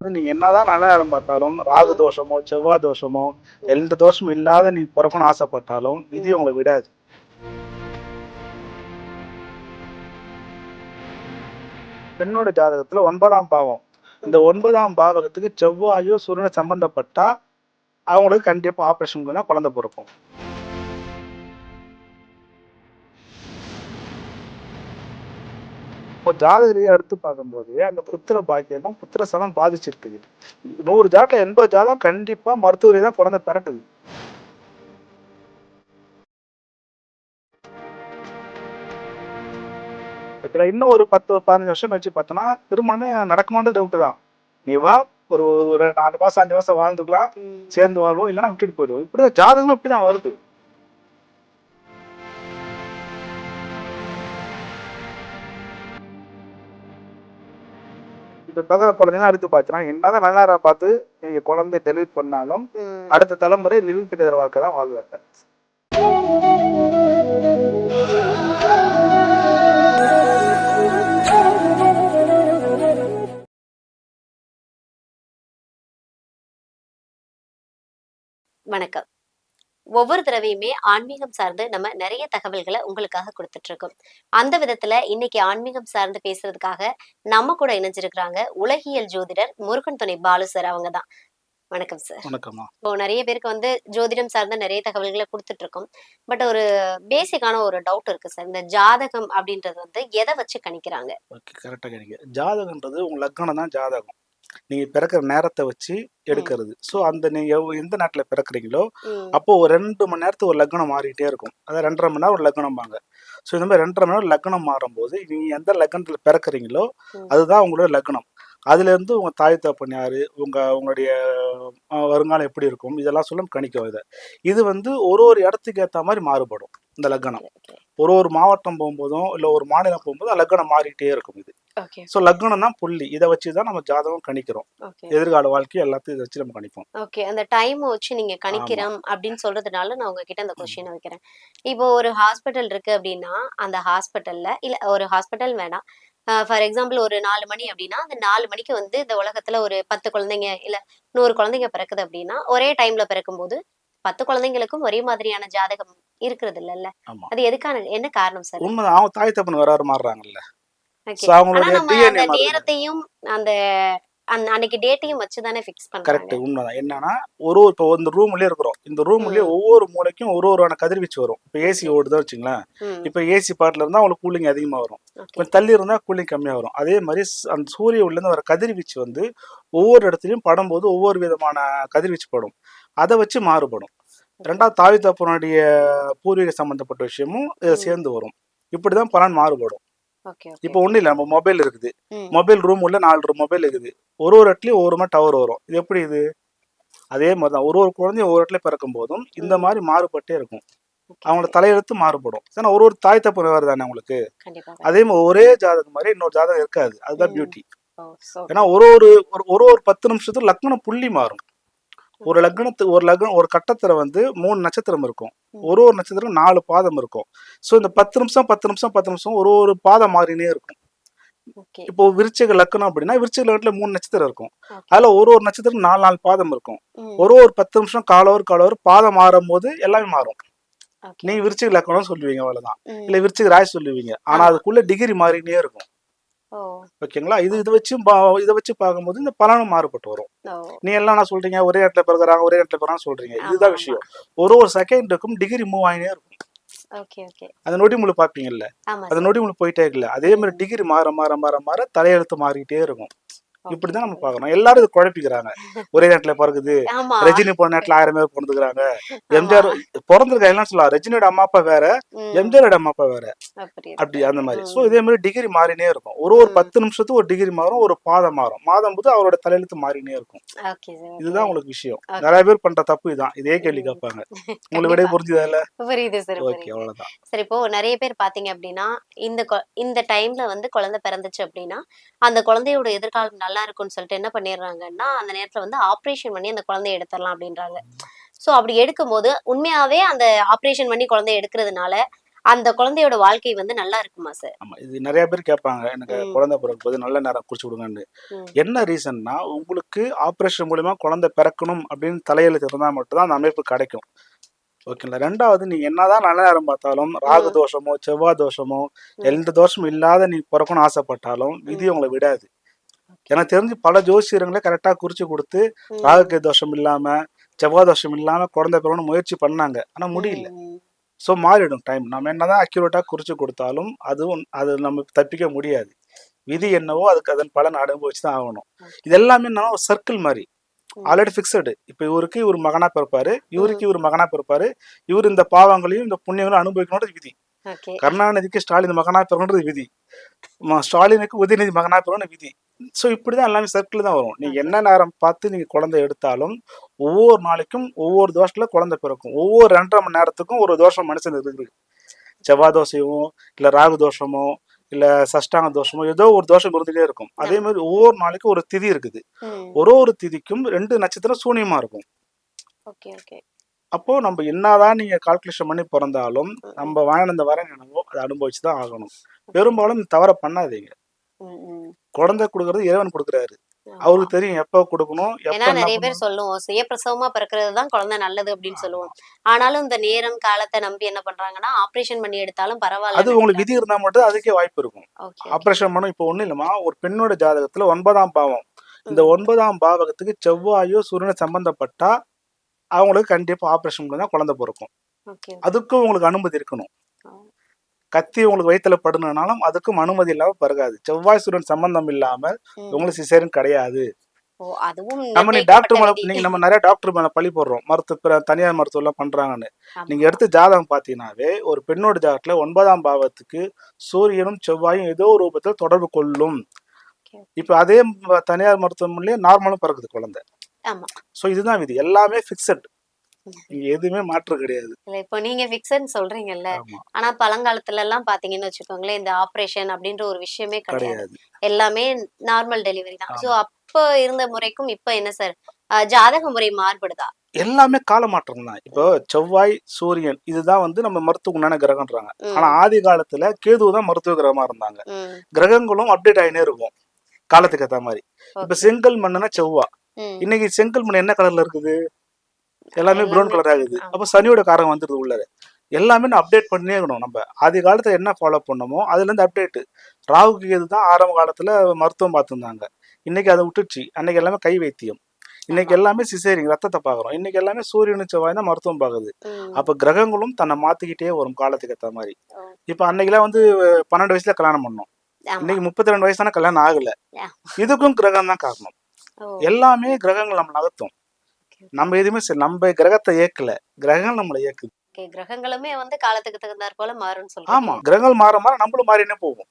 நீங்க என்னதான் நல்ல நேரம் பார்த்தாலும், ராகு தோஷமோ, செவ்வாய் தோஷமோ, எந்த தோஷமும் இல்லாத நீ பொறக்கணும்னு ஆசைப்பட்டாலும், விதி உங்கள விடாது. பெண்ணோட ஜாதகத்துல 9ஆம் பாவம். இந்த 9ஆம் பாவகத்துக்கு செவ்வாயோ, சூரியனோ சம்பந்தப்பட்டா, அவங்களுக்கு கண்டிப்பா ஆபரேஷன் பண்ணா குழந்தை பொறக்கும். இப்போ ஜாதக ரீதியா எடுத்து பார்க்கும்போது, அந்த புத்திர பாக்கியம் புத்திர சனம் பாதிச்சிருக்குது. 100 ஜாதகம் 80 ஜாதகம் கண்டிப்பா மருத்துவ ரீதியா குழந்தை பிறக்குது. இதுல இன்னும் ஒரு 10 15 வருஷம் கழிச்சு பார்த்தோம்னா திருமணமே நடக்குமான்னு டவுட் தான். நீ வா, ஒரு ஒரு 4 மாசம் 5 மாசம் வாழ்ந்துக்கலாம், சேர்ந்து வாழ்வோம், இல்லைன்னா விட்டுட்டு போயிடுவோம். இப்படிதான் ஜாதகம் இப்படிதான் வருது. இந்த தகவல் குழந்தைங்க அடுத்து பார்த்தீங்கன்னா என்னதான் நல்லா பார்த்து நீங்க குழந்தை டெலிவரி பண்ணாலும் அடுத்த தலைமுறை லிவிங் டுகெதர் வாழ்க்கை தான் வாழ்வாங்க. வணக்கம். ஒவ்வொரு தடவையுமே ஆன்மீகம் சார்ந்து நம்ம நிறைய தகவல்களை உங்களுக்காக கொடுத்துட்டு இருக்கோம். அந்த விதத்துல இன்னைக்கு ஆன்மீகம் சார்ந்து பேசுறதுக்காக நம்ம கூட இணைஞ்சிருக்கிறாங்க உலகியல் ஜோதிடர் முருகன் துணை பாலு சார். அவங்க தான். வணக்கம் சார். வணக்கம்மா. இப்போ நிறைய பேருக்கு வந்து ஜோதிடம் சார்ந்த நிறைய தகவல்களை கொடுத்துட்டு இருக்கோம். பட் ஒரு பேசிக்கான ஒரு டவுட் இருக்கு சார். இந்த ஜாதகம் அப்படின்றது வந்து எதை வச்சு கணிக்கிறாங்க? ஓகே, கரெக்டாக கேட்டீங்க. ஜாதகன்றது உங்க லக்னம் தான் ஜாதகம். நீங்க பிறக்கிற நேரத்தை வச்சு எடுக்கிறது. ஸோ அந்த நீங்க எந்த நாட்டில் பிறக்குறீங்களோ அப்போ ஒரு 2 மணி நேரத்துக்கு ஒரு லக்னம் மாறிட்டே இருக்கும். அதாவது 2.5 மணி நேரம் ஒரு லக்னம்பாங்க. ஸோ இந்த மாதிரி 2.5 மணி நேரம் லக்னம் மாறும்போது நீங்க எந்த லக்னத்தில் பிறக்குறீங்களோ அதுதான் உங்களோட லக்னம். அதுலேருந்து உங்க தாய் தகப்பன் யாரு, உங்களுடைய வருங்காலம் எப்படி இருக்கும், இதெல்லாம் சொல்ல கணிக்கும். இது வந்து ஒரு ஒரு இடத்துக்கு ஏற்ற மாதிரி மாறுபடும் இந்த லக்னம். ஒரு மாவட்டம் போகும்போதும் இல்லை ஒரு மாநிலம் போகும்போதும் லக்னம் மாறிட்டே இருக்கும். இது ஸோ லக்னம் தான் புள்ளி. இதை வச்சு தான் நம்ம ஜாதகம் கணிக்கிறோம். எதிர்கால வாழ்க்கை எல்லாத்தையும் இதை வச்சு நம்ம கணிப்போம். ஓகே. அந்த டைம் வச்சு நீங்க கணிக்கிறோம் அப்படின்னு சொல்றதுனால நான் உங்ககிட்ட அந்த கொஸ்டின் வைக்கிறேன். இப்போ ஒரு ஹாஸ்பிட்டல் இருக்கு அப்படின்னா அந்த ஹாஸ்பிட்டல்ல இல்ல ஒரு ஹாஸ்பிட்டல் வேணாம், ஃபார் எக்ஸாம்பிள் ஒரு 4 மணி அப்படின்னா அந்த 4 மணிக்கு வந்து இந்த உலகத்துல ஒரு 10 குழந்தைங்க இல்ல 100 குழந்தைங்க பிறக்குது அப்படின்னா ஒரே டைம்ல பிறக்கும்போது 10 குழந்தைங்களுக்கும் ஒரே மாதிரியான ஜாதகம் இருக்கிறது இல்லல்ல. அது எதுக்கான என்ன காரணம் சார்? உண்மைதான். அவங்க தாய் தகப்பன் வேற மாறுறாங்கல்ல. ஆனா நம்ம அந்த நேரத்தையும் அந்த அன்னைக்கு டேட்டையும் வச்சு தானே ஃபிக்ஸ் பண்றாங்க. கரெக்ட், உண்மைதான். என்னன்னா இப்போ இந்த ரூம்லயே இருக்கிறோம். இந்த ரூம்லயே ஒவ்வொரு மூலைக்கும் ஒரு கதிர்வீச்சு வரும். இப்போ ஏசி ஓடுதான் வச்சுங்களேன். இப்போ ஏசி பாட்டில் இருந்தால் அவங்களுக்கு கூலிங் அதிகமாக வரும், கொஞ்சம் தள்ளி இருந்தால் கூலிங் கம்மியாக வரும். அதே மாதிரி அந்த சூரிய உள்ளேருந்து வர கதிர்வீச்சு வந்து ஒவ்வொரு இடத்துலையும் படும்போது ஒவ்வொரு விதமான கதிர்வீச்சு படும். அதை வச்சு மாறுபடும். ரெண்டாவது தாய் தகப்பனுடைய பூர்வீக சம்பந்தப்பட்ட விஷயமும் சேர்ந்து வரும். இப்படிதான் பலன் மாறுபடும். இப்போ ஒன்றும் இல்லை, நம்ம மொபைல் இருக்குது. மொபைல் ரூம் உள்ள 4 மொபைல் இருக்குது. ஒரு இடத்துலையும் ஒவ்வொரு மாதிரி டவர் வரும். இது எப்படி இது? அதே மாதிரி தான் ஒரு குழந்தையும் ஒவ்வொரு இடத்துல பிறக்கும் போதும் இந்த மாதிரி மாறுபட்டே இருக்கும். அவங்களோட தலையெழுத்து மாறுபடும். ஏன்னா ஒரு தாய் தப்பு வேறு தானே அவங்களுக்கு. அதே மாதிரி ஒரே ஜாதகம் மாதிரி இன்னொரு ஜாதகம் இருக்காது. அதுதான் பியூட்டி. ஏன்னா ஒரு 10 நிமிஷத்துக்கு லக்னம் புள்ளி மாறும். ஒரு லக்னம் ஒரு கட்டத்துல வந்து 3 நட்சத்திரம் இருக்கும். ஒரு நட்சத்திரம் 4 பாதம் இருக்கும். ஸோ இந்த 10 நிமிஷம் ஒரு பாதம் மாறினே இருக்கும். இப்போ விருச்சிக லக்னம் அப்படின்னா விருச்சிக லக்னத்துல 3 நட்சத்திரம் இருக்கும். அதுல ஒரு நட்சத்திரம் 4 பாதம் இருக்கும். ஒரு 10 நிமிஷம் காலவர் பாதம் மாறும் போது எல்லாமே மாறும். நீங்க விருச்சிக லக்னம் சொல்லுவீங்க, அவ்வளவுதான். இல்ல விருச்சிக ராசி சொல்லுவீங்க. ஆனா அதுக்குள்ள டிகிரி மாறினே இருக்கும். ஓகேங்களா? இதை வச்சு பார்க்கும்போது இந்த பலனும் மாறுபட்டு வரும். நீ எல்லாம் என்ன சொல்றீங்க, ஒரே இடத்துல பிறகுறாங்க சொல்றீங்க. இதுதான் விஷயம். ஒரு செகண்டுக்கும் டிகிரி மூவ் ஆகினே இருக்கும். அந்த நொடிமுழு பாப்பீங்கல்ல, அந்த நொடிமுழு போயிட்டே இருக்குல்ல, அதே மாதிரி டிகிரி மாற மாற மாற மாற தலையெழுத்து மாறிட்டே இருக்கும். இப்படிதான் நம்ம பாக்குறோம். எல்லாரும் இது குழப்பிக்கிறாங்க. ஒரே நேரத்துல பிறகுது, ரஜினி போன நேரத்துல 1000 பேர் பிறந்துக்கிறாங்க. எம்ஜிஆர் பிறந்திருக்க எல்லாம் சொல்லலாம். ரஜினியோட அம்மா அப்பா வேற, எம்ஜிஆரோட அம்மா அப்பா வேற. அப்படி அந்த மாதிரி. ஸோ இதே மாதிரி டிகிரி மாறினே இருக்கும். ஒரு 10 நிமிஷத்துக்கு ஒரு டிகிரி மாறும், ஒரு பாதம் மாறும். மாதம் போது அவரோட தலையெழுத்து மாறினே இருக்கும். இதுதான் உங்களுக்கு விஷயம். நிறைய பேர் பண்ற தப்பு இதான். இதே கேள்வி கேட்பாங்க. உங்களுக்கு விட புரிஞ்சுதா இல்ல? புரியுது சார். ஓகே, அவ்வளவுதான். சரி, இப்போ நிறைய பேர் பாத்தீங்க அப்படின்னா இந்த டைம்ல வந்து குழந்தை பிறந்துச்சு அப்படின்னா அந்த குழந்தையோட எதிர்காலம் நல்லா இருக்கும்னு சொல்லிட்டு என்ன பண்ணிடுறாங்கன்னா அந்த நேரத்துல வந்து ஆப்ரேஷன் பண்ணி அந்த குழந்தைய எடுத்துடலாம் அப்படின்றாங்க. சோ அப்படி எடுக்கும்போது உண்மையாவே அந்த ஆப்ரேஷன் பண்ணி குழந்தைய எடுக்கிறதுனால அந்த குழந்தையோட வாழ்க்கை வந்து நல்லா இருக்குமா சார்? ஆமா. இது நெறைய பேர் கேட்பாங்க. எனக்கு ம். குழந்தை பிறக்கும்போது நல்ல நேரம் குறிச்சு குடுங்கன்னு. ம். என்ன ரீசன்னா, உங்களுக்கு ஆப்பரேஷன் மூலியமா குழந்தை பிறக்கணும் அப்படின்னு தலையெழுத்து இருந்தா மட்டும் தான் அந்த அமைப்பு கிடைக்கும். ஓகேங்களா. 2வது நீங்க என்னதான் நல்ல நேரம் பார்த்தாலும், ராகு ம். தோஷமோ, செவ்வாய் தோஷமோ, ம். எந்த தோஷமும் இல்லாத நீங்க பொறக்கணும்னு ஆசைப்பட்டாலும், விதி ம். உங்கள விடாது. ஓகே. எனக்கு தெரிஞ்சு பல ஜோசியர்களே கரெக்ட்டா குறிச்சு குடுத்து, ராகு ம். கேது தோஷம் இல்லாம, செவ்வாய் தோஷம் இல்லாம குழந்தை பிறக்கணும்னு முயற்சி பண்ணாங்க. ஆனா முடியல. ம். ஸோ மாறிடும் டைம். நம்ம என்னதான் அக்யூரேட்டா குறிச்சு குடுத்தாலும், அது நம்ம தப்பிக்க முடியாது. விதி என்னவோ அதுக்கு அதன் பலன் அனுபவிச்சு தான் ஆகணும். ஓகே. இது எல்லாமே என்னன்னா ஒரு சர்க்கிள் மாரி. ம். Already fixed. இப்ப இவருக்கு இவரு மகனா பிறப்பாரு. ம். இவருக்கு இவரு மகனா பிறப்பாரு. இவரு இந்த பாவங்களையும், இந்த புண்ணியங்களையும் அனுபவிக்கணும்ன்றது விதி. ஓகே. கருணாநிதிக்கு ஸ்டாலின் மகனா பிறக்கணும்ன்றது விதி. ஸ்டாலினுக்கு உதயநிதி மகனா பிறக்கணும்னு விதி. ஸோ இப்படிதான் எல்லாமே சர்க்கிள் தான் வரும். நீங்க ஓகே. என்ன நேரம் பார்த்து நீங்க குழந்தை எடுத்தாலும், ஒவ்வொரு நாளைக்கும் ஒவ்வொரு தோஷத்துல குழந்தை பிறக்கும். ஒவ்வொரு 2½ மணி நேரத்துக்கும் ஒரு தோஷம் மனுஷனுக்கு இருக்குது. செவ்வாய் தோஷமோ, இல்ல ராகு தோஷமோ, இல்ல சஷ்டாங்க தோஷமோ, ஏதோ ஒரு தோஷம் இருந்துட்டே இருக்கும். அதே ஆமா. மாதிரி ஒவ்வொரு நாளைக்கும் ஒரு திதி இருக்குது. ம். ஒரு திதிக்கும் 2 நட்சத்திரம் சூனியமா இருக்கும். Okay, okay. அப்போ நம்ம என்னதான் நீங்க கால்குலேஷன் பண்ணி பொறந்தாலும், ம். நம்ம வாழ்ந்த வரன் என்னவோ அத அனுபவிச்சு தான் ஆகணும். ஓகே. பெரும்பாலும் இந்த தவற பண்ணாதீங்க. ம். ம். குழந்தை குடுக்குறது இறைவன் குடுக்குறாரு. ஆமா. அவருக்கு தெரியும் எப்ப குடுக்கணும், ஏன்னா எப்ப என்ன நெறைய பேர் பண்ணணும். சொல்லுவோம், சுயப்பிரசவமா பிறக்கிறது தான் குழந்தை நல்லது அப்படின்னு ஆமா. சொல்லுவோம். ஆனாலும் இந்த நேரம், காலத்த நம்பி என்ன பண்றாங்கன்னா, ஆப்ரேஷன் பண்ணி எடுத்தாலும் அது பரவாயில்லன்னு உங்களுக்கு விதி நெனைக்கிறாங்க. இருந்தா மட்டும் தான் அதுக்கே வாய்ப்பு இருக்கும். Okay, okay. ஆப்பரேஷன் பண்ண இப்போ ஒண்ணும் இல்லம்மா, ஒரு பெண்ணோட ஜாதகத்துல 9ஆம் பாவம். இந்த ம். 9ஆம் பாவகத்துக்கு செவ்வாயோ, சூரியனோ சம்பந்தப்பட்டா, அவங்களுக்கு கண்டிப்பா ஆப்பரேஷன் பண்ணா தான் குழந்தை பொறக்கும். Okay, okay. அதுக்கும் உங்களுக்கு அனுமதி இருக்கணும். ஆ. கத்தி உங்களுக்கு வயித்துல படணும்னாலும் அதுக்கும் அனுமதி இல்லாம பருகாது. செவ்வாய், சூரியன் சம்பந்தம் இல்லாம ம். உங்களுக்கு சிசேரியன் கிடையாது. ஓ! அதுவும் நீ டாக்டர் நிர்ணயிக்கப்பட்ட மேல விதி. நீங்க நம்ம நெறைய டாக்டர் மேல பழி போடுறோம். தனியார் மருத்துவம்லாம் பண்றாங்கன்னு. ஆமா. நீங்க எடுத்து ஜாதகம் பார்த்தீங்கன்னாவே, ஒரு பெண்ணோட ஜாதகத்துல 9ஆம் பாவத்துக்கு சூரியனும், செவ்வாயும் ஏதோ ஒரு ரூபத்துல தொடர்பு கொள்ளும். ஓகே. இப்ப அதே தனியார் மருத்துவமனையிலே நார்மலும் பிறக்குது குழந்தை. ஆமா. ஸோ இதுதான் விதி. எல்லாமே ஃபிக்ஸட். ம். இங்க எதுவுமே மாற்று கிடையாது. இல்ல இப்போ நீங்க ஃபிக்ஸட்ன்னு சொல்றீங்கல்ல. ஆமா. ஆனா பழங்காலத்துலலாம் பார்த்தீங்கன்னு வச்சுக்கோங்களேன், இந்த ஆப்ரேஷன் அப்படின்ற ஒரு விஷயமே கிடையாது. கிடையாது. எல்லாமே நார்மல் டெலிவரி தான். ஸோ ஆமா. அப்ப இருந்த முறைக்கும் இப்ப என்ன சார்? ஜாதக முறை மாறுபடுதா? எல்லாமே காலமாற்றம் தான். இப்போ ம். செவ்வாய், சூரியன் இதுதான் வந்து நம்ம மருத்துவ உண்டான கிரகம்ன்றாங்க. ஆனா ம். ஆதி காலத்துல கேது தான் மருத்துவ கிரகமா இருந்தாங்க. ம். கிரகங்களும் அப்டேட் ஆயினே இருக்கும். காலத்துக்கு ஏத்த மாரி. இப்ப ஓகே. செங்கல் மண்ணுனா செவ்வா. ம். இன்னைக்கு செங்கல் மண் என்ன கலர்ல இருக்குது? எல்லாமே ப்ரவுன் எல்லாமே கலர் ஆகுது. அப்ப ஆமா. சனியோட காரகம் வந்துருது உள்ளார. எல்லாமே நான் அப்டேட் பண்ணியே இருக்கணும் நம்ம. ஆதி காலத்துல என்ன ஃபாலோ பண்ணோமோ அதுலேருந்து அப்டேட். ராகு கேது தான் ஆரம்ப காலத்துல மருத்துவம் பார்த்துருந்தாங்க. இன்னைக்கு அத விட்டுடுச்சு. அன்னைக்கு எல்லாமே கை வைத்தியம். இன்னைக்கு ஆமா. எல்லாமே சிசேரியன் ரத்தத்த பார்க்குறோம். இன்னைக்கு எல்லாமே சூரியனும் செவ்வாயும் தான் மருத்துவம் பார்க்குது. ம். அப்ப கிரகங்களும் தன்னை மாத்திக்கிட்டே வரும் காலத்துக்கு ஏத்த மாரி. ஓ! இப்ப அன்னைக்கெல்லாம் வந்து 12 வயசுல கல்யாணம் பண்ணோம். ஆமா. இன்னைக்கு 32 வயசு தானே கல்யாணம் ஆகல. யா. இதுக்கும் கிரகம் தான் காரணம். ஓ! எல்லாமே கிரகங்கள் நம்மள நகர்த்தும். ஓகே, நம்ம எதுவுமே நம்ம கிரகத்தை இயக்கல. கிரகங்கள் நம்மள இயக்குது. ஓகே. கிரகங்களுமே வந்து காலத்துக்கு தகுந்தாற் போல மாறும்னு சொல்றீங்க. ஆமா. கிரகங்கள் மாற மாற நம்மளும் மாறினே போகும்.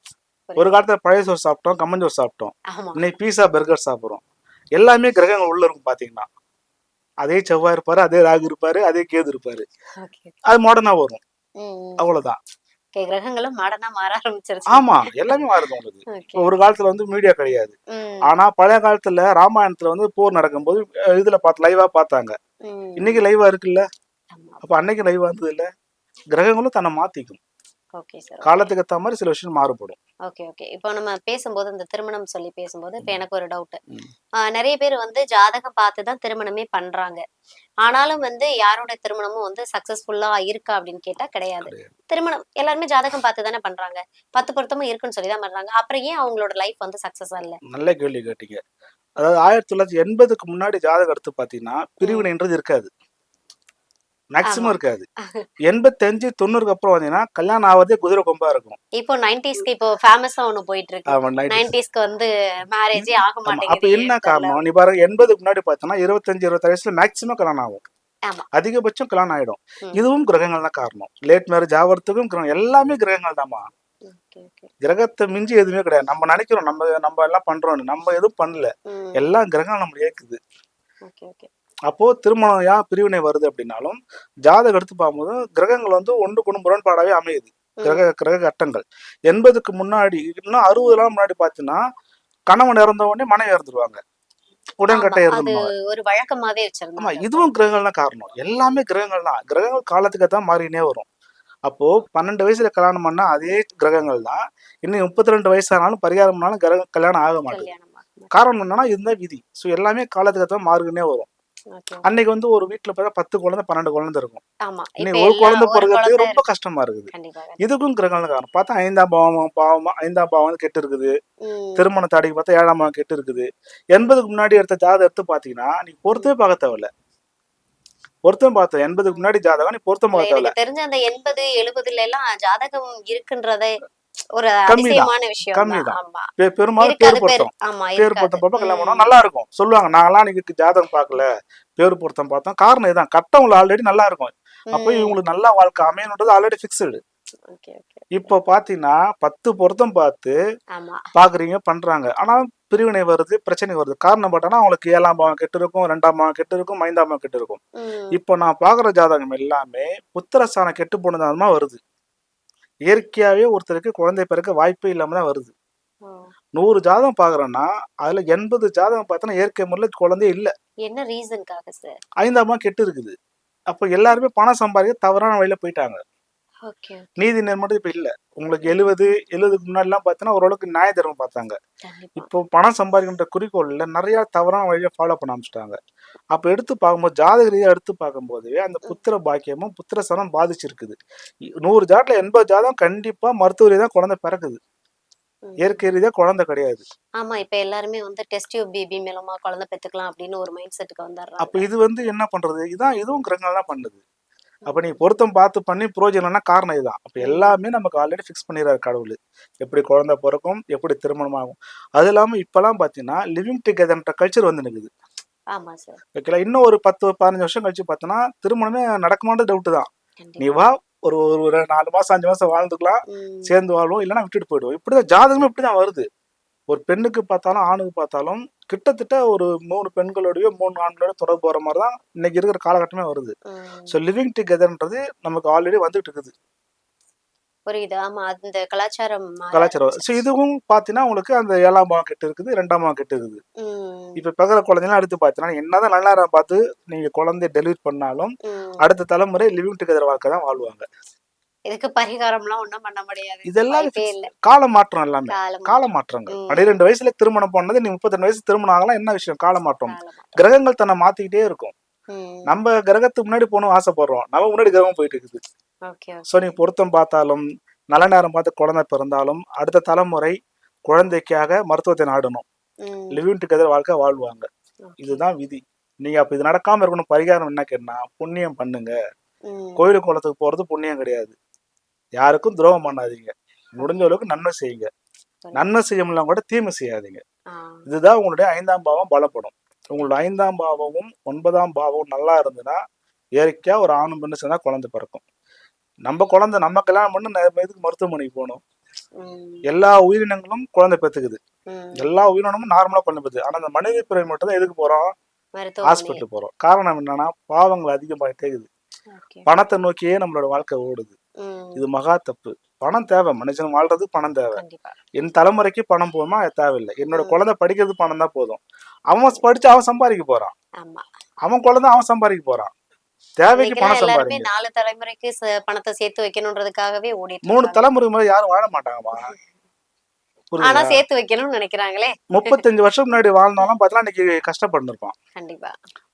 ஒரு புரியுது. காலத்துல பழைய சோறு சாப்பிட்டோம், கம்மஞ்சோறு சாப்பிட்டோம். ஆமா. இன்னைக்கு பீஸா, பர்கர் சாப்பிடுறோம். எல்லாமே கிரகங்கள் உள்ள இருக்கும் பாத்தீங்கன்னா. அதே செவ்வாய் இருப்பாரு, அதே ராகு இருப்பாரு, அதே கேது இருப்பாரு. ஓகே. அது மாடர்னா வரும். ம். ம். அவ்வளவுதான். ஓகே. கிரகங்களும் மாடர்னா மாற ஆரம்பிச்சிருச்சு. ஆமா. எல்லாமே மாறுது உங்களுக்கு. ஓகே. இப்போ ஒரு காலத்துல வந்து மீடியா கிடையாது. ம். ஆனா பழைய காலத்துல ராமாயணத்துல வந்து போர் நடக்கும்போது இதுல லைவா பார்த்தாங்க. இன்னைக்கு ம். லைவா இருக்குல்ல. ஆமா. அப்ப அன்னைக்கு லைவா இருந்தது இல்ல. கிரகங்களும் தன்னை மாத்திக்கும். Okay sir. ஓகே. காலத்துக்கு ஏத்த மாரி சில விஷயம் மாறுபடும். Okay, okay. இப்போ நம்ம பேசும்போது இந்த திருமணம் சொல்லி பேசும்போது, இப்ப ம். எனக்கு ஒரு டவுட். ம். நெறைய பேர் வந்து ஜாதகம் பார்த்து தான் திருமணமே பண்றாங்க. ஆனாலும் வந்து யாரோட திருமணமும் வந்து சக்சஸ்ஃபுல்லா இருக்கா அப்படின்னு கேட்டா கிடையாது. கிடையாது. திருமணம் எல்லாருமே ஜாதகம் பார்த்து தானே பண்றாங்க. 10 பொருத்தமும் இருக்குன்னு சொல்லி தான் பண்றாங்க. அப்புறம் ஏன் அவங்களோட லைஃப் வந்து சக்சஸா இல்ல? நல்ல கேள்வி கேட்டீங்க. அதாவது 1980க்கு முன்னாடி ஜாதகம் எடுத்து பார்த்தீங்கன்னா, ம். பிரிவினைன்றது இருக்காது. மேக்ஸிமம் ஆமா. இருக்காது. 85, 90க்கு அப்புறம் வந்தீங்கன்னா, கல்யாணம் ஆவதே குதிரை கொம்பா இருக்கும். இப்போ 90ஸ்க்கு இப்போ ஃபேமஸா ஒண்ணு போயிட்டு இருக்கு. ஆமா 90ஸ். 90ஸ்க்கு வந்து இது மேரேஜே ஆக ஆமா. அப்ப மாட்டேங்குது. என்ன ஏன்னு தெரியல காரணம்? நீ அப்படின்னு. பாருங்க 80க்கு முன்னாடி பார்த்தோம்னா, 25, 26 வயசுல மேக்ஸிமம் கல்யாணம் ஆகும். ஆமா. அதிகபட்சம் கல்யாணம் ஆயிடும். ம். இதுவும் கிரகங்கள் தான் காரணம். லேட் மேரேஜ் ஆவறதுக்கும் எல்லாமே கிரகங்கள் தாம்மா. Okay, okay. கிரகத்த மிஞ்சி எதுவுமே கிடையாது. நம்ம நெனைக்கிறோம் நம்ம எல்லாம் பண்றோம்னு. நம்ம எதுவும் பண்ணல. ம். எல்லாம் கிரகம் நம்மள இயக்குது. Okay, okay. அப்போ திருமணம் ஏன் பிரிவினை வருது அப்படின்னாலும், ஜாதகம் எடுத்து பார்க்கும்போது கிரகங்கள் வந்து ஒண்ணுக்கு ஒண்ணு முரண்பாடாவே அமையுது. ம். கிரக கட்டங்கள். 80க்கு முன்னாடி இன்னும் 60லாம் முன்னாடி பார்த்தீங்கன்னா, கணவன் இறந்த உடனே மனைவி இறந்துருவாங்க. ஆமா. உடன்கட்டை அது இறந்துருவாங்க. ஒரு வழக்கமாவே ஆமா வச்சிருந்தாங்க. இதுவும் கிரகங்கள் தான் காரணம். எல்லாமே கிரகங்கள் தான். கிரகங்கள் காலத்துக்கு தான் மாறினே வரும். அப்போ 12 வயசுல கல்யாணம் பண்ணா அதே கிரகங்கள் தான் இன்னும் 32 வயசானாலும் பரிகாரம் பண்ணாலும் கல்யாணம் ஆக மாட்டேங்குது. கல்யாணம் ஆகும். காரணம் என்னன்னா இதுதான் விதி. ஸோ எல்லாமே காலத்துக்கு ஏற்ற மாறுகினே வரும். ஓகே. அன்னைக்கு வந்து ஒரு வீட்டுல பார்த்தா 10 குழந்தை 12 குழந்தை இருக்கும். ஆமா. இப்ப இன்னைக்கு ஒரு எல்லாம் குழந்தை ஒரு பிறகுறதுக்கு குழந்தை ரொம்ப இருக்கு. கஷ்டமா இருக்குது. கண்டிப்பா. இதுக்கும் கிரகங்கள் காரணம். பார்த்தா 5ஆம் பாவம் 5ஆம் பாவம் வந்து கெட்டு இருக்குது. ம். திருமண தடைக்கு பார்த்தா 7ஆம் பாவம் கெட்டு இருக்குது. 80க்கு முன்னாடி எடுத்த ஜாதகம் எடுத்து பார்த்தீங்கன்னா நீ பொருத்தமே பார்க்க தேவையில்ல. பொருத்தம் பார்த்த 80க்கு முன்னாடி ஜாதகம் நீ பொருத்தம் பார்க்க தேவையில்ல. எனக்கு தெரிஞ்ச அந்த 80, 70ல எல்லாம் ஜாதகம் இருக்குன்றதே ஒரு கம்மிதான். அதிசயமான விஷயம் தான். கம்மிதான். ஆமா. பெரும்பாலும் இருக்காது பேர் பொருத்தம். ஆமா பேர் இருக்காது. பொருத்தம் பார்ப்ப கல்யாணம் பண்ணா நல்லா இருக்கும். சொல்லுவாங்க நாங்களாம் நீங்க ஜாதகம் பார்க்கல, பேர் பொருத்தம் பார்த்தோம். காரணம் இதுதான். கட்டவங்க ஆல்ரெடி நல்லா இருக்கும். அப்போ இவங்களுக்கு நல்ல வாழ்க்கை அமையணுன்றது ஆல்ரெடி ஃபிக்ஸ்டு. Okay okay. இப்போ பாத்தீங்கன்னா 10 பொருத்தம் பார்த்து ஆமா. பாக்குறீங்க பண்றாங்க. ஆனா பிரிவினை வருது, பிரச்சனை வருது. காரணம் பார்த்தோன்னா அவங்களுக்கு 7ஆம் பாவம் கெட்டு இருக்கும், 2ஆம் பாவம் கெட்டு இருக்கும், 5ஆம் பாவம் கெட்டு இருக்கும். ம். இப்போ நான் பாக்குற ஜாதகம் எல்லாமே புத்திரஸ்தானம் கெட்டு போனதாமா வருது. இயற்கையாவே ஒருத்தருக்கு குழந்தை பிறக்க வாய்ப்பே இல்லாம தான் வருது. ஓ. 100 ஜாதகம் பாக்குறேன்னா அதுல 80 ஜாதகம் பார்த்தோன்னா இயற்கை முறையில் குழந்தையே இல்ல. என்ன ரீசன்காக சார்? 5ஆம் பாவம் கெட்டு இருக்குது. அப்ப எல்லாருமே பணம் சம்பாதிக்க தவறான வழியில போயிட்டாங்க. ஓகே. நீதி நேர்மை மட்டும் இப்ப இல்ல. உங்களுக்கு 70க்கு முன்னாடிலாம் பார்த்தோன்னா ஓரளவுக்கு நியாய தர்மம் பார்த்தாங்க. கண்டிப்பா. இப்போ பணம் சம்பாதிக்கின்ற குறிக்கோள்ல நிறைய தவறான வழியை ஃபாலோ பண்ண ஆரம்பிச்சிட்டாங்க. அப்ப எடுத்து பார்க்கும்போது ஜாதக ரீதியா எடுத்து பார்க்கும்போது அந்த புத்திர பாக்கியமும் புத்திரஸ்தானம் பாதிச்சிருக்குது. 100 ஜாதகத்துல 80 ஜாதகம் கண்டிப்பா மருத்துவ ரீதியா குழந்தை பிறக்குது. ம். இயற்கை ரீதியா குழந்தை கிடையாது. ஆமா. இப்ப எல்லாருமே வந்து டெஸ்ட் டியூப் பேபி மூலமா குழந்தை பெத்துக்கலாம் அப்படின்னு ஒரு மைண்ட் செட்டுக்கு அப்ப வந்துடுறாங்க. இது வந்து என்ன பண்றது? இதுவும் கிரகங்கள் தான் பண்ணுது. அப்ப நீ பொருத்தம் பார்த்து பண்ணி புரோஜனம் இல்லைன்னா காரணம் இதுதான். அப்ப எல்லாமே நமக்கு ஆல்ரெடி ஃபிக்ஸ் பண்ணிடுறாரு கடவுள். எப்படி குழந்தை பிறக்கும், எப்படி திருமணம் ஆகும். அது இல்லாம இப்பெல்லாம் பாத்தீங்கன்னா லிவிங் டுகெதர்ன்ற கல்ச்சர் வந்து நிக்குது. ஆமா சார். ஓகேங்களா? இன்னும் ஒரு 10, 15 வருஷம் கழிச்சு பார்த்தோன்னா திருமணமே நடக்குமான்றது டவுட் தான். நீ கண்டிப்பா. வா ஒரு ஒரு 4 மாசம் 5 மாசம் வாழ்ந்துக்கலாம், ம். சேர்ந்து வாழ்வோம், இல்லைன்னா விட்டுட்டு போயிடுவோம். இப்படிதான் ஜாதகமே இப்படிதான் வருது. ஒரு பெண்ணுக்கு பார்த்தாலும் ஆணுக்கு பார்த்தாலும் கிட்டத்தட்ட ஒரு 3 பெண்களோடயோ 3 ஆண்களோட தொடர்பு வர மாதிரி தான் இன்னைக்கு இருக்கிற காலகட்டமே வருது. ம். ஸோ லிவிங் டுகெதர்ன்றது நமக்கு ஆல்ரெடி வந்துட்டு இருக்குது. புரியுது. ஆமா. அந்த கலாச்சாரம் மாற கலாச்சாரம். ஸோ ஆரம்பிச்சிருச்சு. இதுவும் பார்த்தீங்கன்னா உங்களுக்கு அந்த 7ஆம் பாவம் கெட்டு இருக்குது, 2ஆம் பாவம் கெட்டு இருக்குது. ம். இப்ப பிறகுற குழந்தைலாம் எடுத்து பார்த்தீங்கன்னா என்னதான் நல்ல நேரம் பார்த்து நீங்க குழந்தைய டெலிவரி பண்ணாலும் ம். அடுத்த தலைமுறை லிவிங் டுகெதர் வாழ்க்கை தான் வாழ்வாங்க. இதுக்கு பரிகாரம்லாம் ஒண்ணும் பண்ண முடியாது. இதெல்லாம் வாய்ப்பே இல்ல. கால மாற்றம் எல்லாமே. காலம் கால மாற்றங்கள். ம். 12 வயசுல திருமணம் பண்ணது நீ 32 வயசு திருமணம் ஆகலாம் என்ன விஷயம்? கால மாற்றம். காலம். கிரகங்கள் தன்னை மாத்திக்கிட்டே இருக்கும். ம். நம்ம கிரகத்துக்கு முன்னாடி போகணும் ஆசைப்படுறோம். நம்ம முன்னாடி கிரகம் போயிட்டு இருக்குது. ஓகே. ஸோ நீ பொருத்தம் பார்த்தாலும் நல்ல நேரம் பார்த்து குழந்தை பிறந்தாலும் அடுத்த தலைமுறை குழந்தைக்காக மருத்துவத்தை நாடணும். ம். லிவிங் டுகெதர் வாழ்க்கை வாழ்வாங்க. ஓகே. இதுதான் விதி. நீங்க அப்ப இது நடக்காம இருக்கணும் பரிகாரம் என்ன கேட்டா புண்ணியம் பண்ணுங்க. ம். கோயிலுக்கு குளத்துக்கு போறது புண்ணியம் கிடையாது. யாருக்கும் துரோகம் பண்ணாதீங்க. முடிஞ்ச அளவுக்கு நன்மை செய்யுங்க. நன்மை செய்யலாம் கூட தீமை செய்யாதீங்க. ஆ. இதுதான் உங்களுடைய 5ஆம் பாவம் பலப்படும். உங்களோட 5ஆம் பாவமும் 9ஆம் பாவமும் நல்லா இருந்ததுன்னா இயற்கையா ஒரு ஆணும் பெண்ணு சேர்ந்தா குழந்தை பிறக்கும். நம்ம குழந்தை நம்ம கல்யாணம் பண்ணி இதுக்கு மருத்துவமனைக்கு போகணும். ம். எல்லா உயிரினங்களும் குழந்தை பெத்துக்குது. ம். எல்லா உயிரினமும் நார்மலா குழந்தை பெத்துது. ஆனா அந்த மனித பிறவி மட்டும் தான் எதுக்கு போறோம்? மருத்துவமனை. ஹாஸ்பிட்டல் போறோம். காரணம் என்னன்னா பாவங்கள் அதிகமாயிட்டே இருக்குது. ஓகே. பணத்தை நோக்கியே நம்மளோட வாழ்க்கை ஓடுது. ம். இது மகா தப்பு. பணம் தேவை. மனுஷன் வாழ்றது பணம் தேவை. கண்டிப்பா. என் தலைமுறைக்கு பணம் போதுமா? அது தேவையில்லை. என்னோட ம். குழந்தை படிக்கிறது பணம் தான் போதும். அவன் படிச்சு அவன் சம்பாதிக்க போறான். ஆமா. அவன் குழந்தை அவன் சம்பாதிக்க போறான். தேவைக்கு இன்னைக்கெல்லாம் பணம் எல்லாருமே சம்பாதிங்க. 4 தலைமுறைக்கு பணத்தை சேர்த்து வைக்கணும்ன்றதுக்காகவே ஓடிட்டு 3 இருக்காங்க. தலைமுறை மேல யாரும் வாழ மாட்டாங்கம்மா. ஆனா புரியுதா? சேர்த்து வைக்கணும்னு நினைக்கிறாங்களே. 35 வருஷம் முன்னாடி வாழ்ந்தாலும் பார்த்தா இன்னைக்கு கஷ்டப்பட்டு கண்டிப்பா.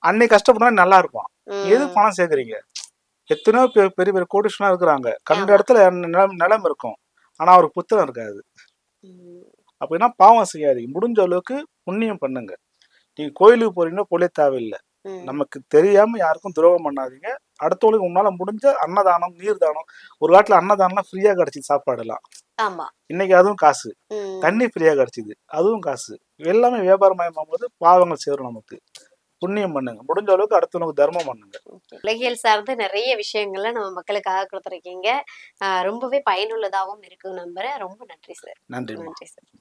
அன்னைக்கு கஷ்டப்பட்டா நல்லா இருப்பான். எது ம். பணம் சேர்க்குறீங்க? எத்தனையோ பெரிய பெரிய கோடீஸ்வரனா இருக்கிறாங்க. கண்ட ஆமா. இடத்துல நிலம் இருக்கும். ஆனா அவருக்கு புத்திரம் இருக்காது. ம். அப்படின்னா பாவம் செய்யாதீங்க. முடிஞ்ச அளவுக்கு புண்ணியம் பண்ணுங்க. நீங்க கோயிலுக்கு போறீங்கன்னா பொழிய தேவையில்லை. ம். நமக்கு தெரியாம யாருக்கும் துரோகம் பண்ணாதீங்க. அடுத்தவங்களுக்கு உன்னால முடிஞ்ச அன்னதானம், நீர்தானம். ஒரு காலத்துல அன்னதானம்லாம் ஃப்ரீயா கிடைச்சிது சாப்பாடுலாம். ஆமா. இன்னைக்கு அதுவும் காசு. ம். தண்ணி ஃப்ரீயா கிடைச்சிது. அதுவும் காசு. எல்லாமே வியாபாரமயமாகும்போது பாவங்கள் சேரும் நமக்கு. புண்ணியம் பண்ணுங்க. முடிஞ்ச அளவுக்கு அடுத்தவங்களுக்கு தர்மம் பண்ணுங்க. ஓகே. உலகியல் சார்ந்து நிறைய விஷயங்கள நம்ம மக்களுக்காக கொடுத்துருக்கீங்க. ரொம்பவே பயனுள்ளதாவும் இருக்குன்னு நம்புறேன். ரொம்ப நன்றி சார். நன்றிம்மா. நன்றி சார்.